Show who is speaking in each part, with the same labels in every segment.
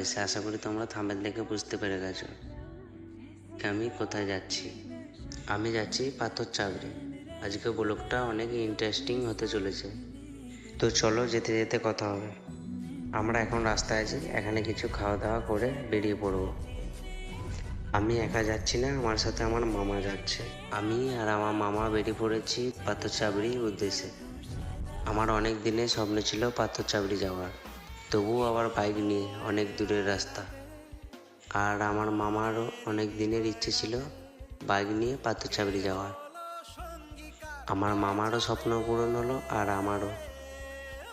Speaker 1: Guys, আশা করি তোমরা thumbnail দেখে বুঝতে পেরে গেছো আমি কোথায় যাচ্ছি। আমি যাচ্ছি পাথর চাবড়ি। আজকে ব্লগটা অনেক ইন্টারেস্টিং হতে চলেছে, তো চলো যেতে যেতে কথা হবে। আমরা এখন রাস্তায় আছি, এখানে কিছু খাওয়া দাওয়া করে বেরিয়ে পড়বো। আমি একা যাচ্ছি না, আমার সাথে আমার মামা যাচ্ছে। আমি আর আমার মামা বেরিয়ে পড়েছি পাথর চাবড়ির উদ্দেশ্যে। আমার অনেক দিনের স্বপ্ন ছিল পাথর চাবড়ি যাওয়ার, তবুও আবার বাইক নিয়ে অনেক দূরের রাস্তা। আর আমার মামারও অনেক দিনের ইচ্ছে ছিল বাইক নিয়ে পাথর চাবড়ি যাওয়ার। আমার মামারও স্বপ্ন পূরণ হলো আর আমারও।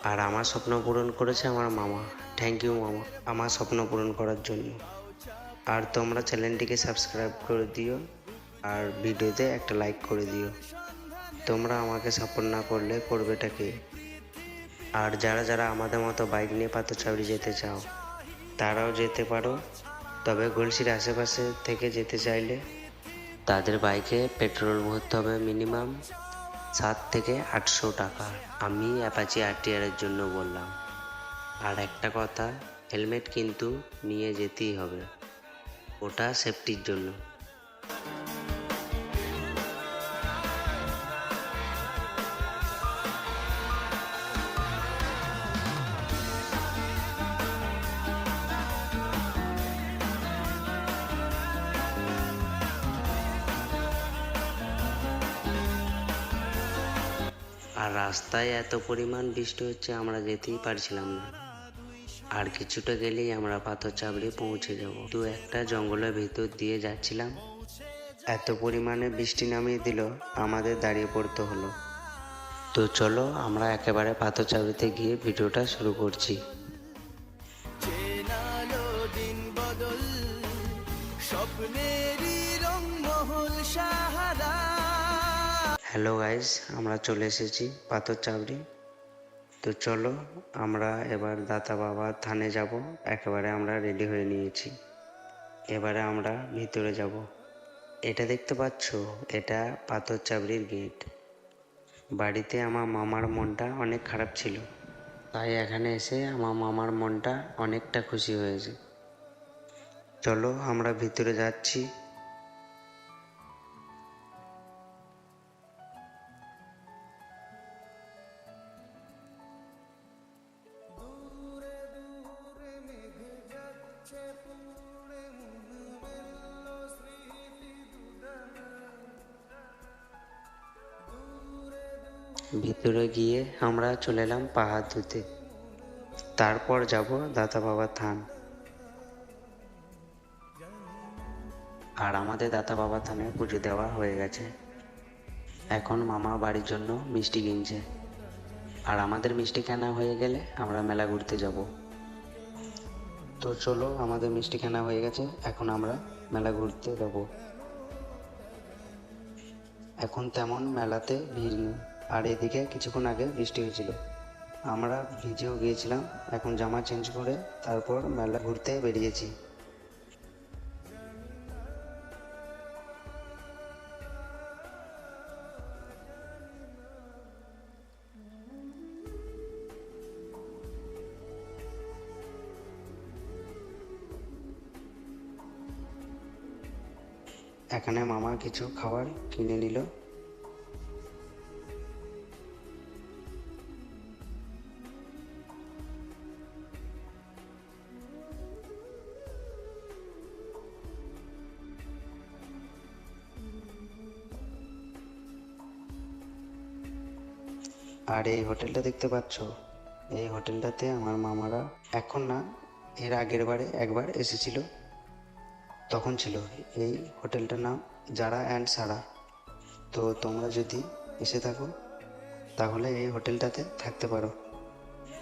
Speaker 1: আর আমার স্বপ্ন পূরণ করেছে আমার মামা। থ্যাংক ইউ মামা, আমার স্বপ্ন পূরণ করার জন্য। আর তোমরা চ্যানেলটিকে সাবস্ক্রাইব করে দিও আর ভিডিওতে একটা লাইক করে দিও। তোমরা আমাকে সাপোর্ট না করলে করবেটা কে? আর যারা যারা আমাদের মতো বাইক নিয়ে পাথর চাবড়ি যেতে চাও তারাও যেতে পারো, তবে গলসির আশেপাশে থেকে যেতে চাইলে তাদের বাইকে পেট্রোল ভরতে হবে মিনিমাম 700 থেকে 800 টাকা। আমি অ্যাপাচি আরটিআরের জন্য বললাম। আর একটা কথা, হেলমেট কিন্তু নিয়ে যেতেই হবে, ওটা সেফটির জন্য। আর রাস্তায় এত পরিমাণ বৃষ্টি হচ্ছে, আমরা যেতেই পারছিলাম না। আর কিছুটা গেলেই আমরা পাথর চাবড়ি পৌঁছে যাব। তো একটা জঙ্গলের ভিতর দিয়ে যাচ্ছিলাম, এত পরিমাণে বৃষ্টি নামিয়ে দিল আমাদের দাঁড়িয়ে পড়তে হলো। তো চলো আমরা একেবারে পাথর চাবড়িতে গিয়ে ভিডিওটা শুরু করছি। হ্যালো গাইস, আমরা চলে এসেছি পাথর চাবড়ি। তো চলো আমরা এবার দাতা বাবা থানে যাব। একেবারে আমরা রেডি হয়ে নিয়েছি, এবারে আমরা ভিতরে যাব। এটা দেখতে পাচ্ছ, এটা পাথর চাবড়ির গেট। বাড়িতে আমার মামার মনটা অনেক খারাপ ছিল, তাই এখানে এসে আমার মামার মনটা অনেকটা খুশি হয়েছে। চলো আমরা ভিতরে যাচ্ছি। ভিতরে গিয়ে আমরা চলে এলাম পা হাত ধুতে, তারপর যাব দাতা বাবার থান। আর আমাদের দাতা বাবার থানে পুজো দেওয়া হয়ে গেছে। এখন মামা বাড়ির জন্য মিষ্টি কিনছে। আর আমাদের মিষ্টি কেনা হয়ে গেলে আমরা মেলা ঘুরতে যাব। তো চলো আমাদের মিষ্টি কেনা হয়ে গেছে, এখন আমরা মেলা ঘুরতে যাব। এখন তেমন মেলাতে ভিড় নেই। আর এদিকে কিছুক্ষণ আগে বৃষ্টি হয়েছিল, আমরা ভিজেও গিয়েছিলাম। এখন জামা চেঞ্জ করে তারপর মেলা ঘুরতে বেরিয়েছি। এখানে মামা কিছু খাবার কিনে নিল। আর এই হোটেলটা দেখতে পাচ্ছ, এই হোটেলটাতে আমার মামারা এখন না, এর আগের বারে একবার এসেছিল, তখন ছিল এই হোটেলটার নাম জারা অ্যান্ড সারা। তো তোমরা যদি এসে থাকো তাহলে এই হোটেলটাতে থাকতে পারো।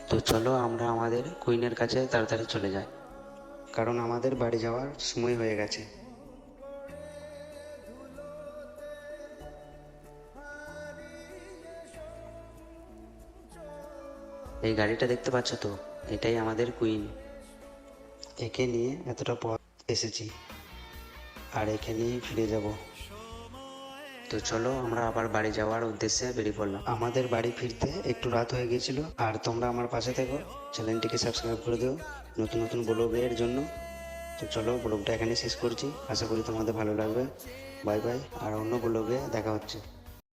Speaker 1: তো চলো আমরা আমাদের কুইনের কাছে তাড়াতাড়ি চলে যাই, কারণ আমাদের বাড়ি যাওয়ার সময় হয়ে গেছে। এই গাড়িটা দেখতে পাচ্ছ তো, এটাই আমাদের কুইন। একে নিয়ে এতটা পথ এসেছি আর একে নিয়েই ফিরে যাব। তো চলো আমরা আবার বাড়ি যাওয়ার উদ্দেশ্যে বেরিয়ে পড়লাম। আমাদের বাড়ি ফিরতে একটু রাত হয়ে গিয়েছিল, আর তোমরা আমার পাশে থেকো, চ্যানেলটিকে সাবস্ক্রাইব করে দিও নতুন নতুন ব্লগের জন্য। তো চলো ব্লগটা এখানে শেষ করছি, আশা করি তোমাদের ভালো লাগবে। বাই বাই, আর অন্য ব্লগে দেখা হচ্ছে।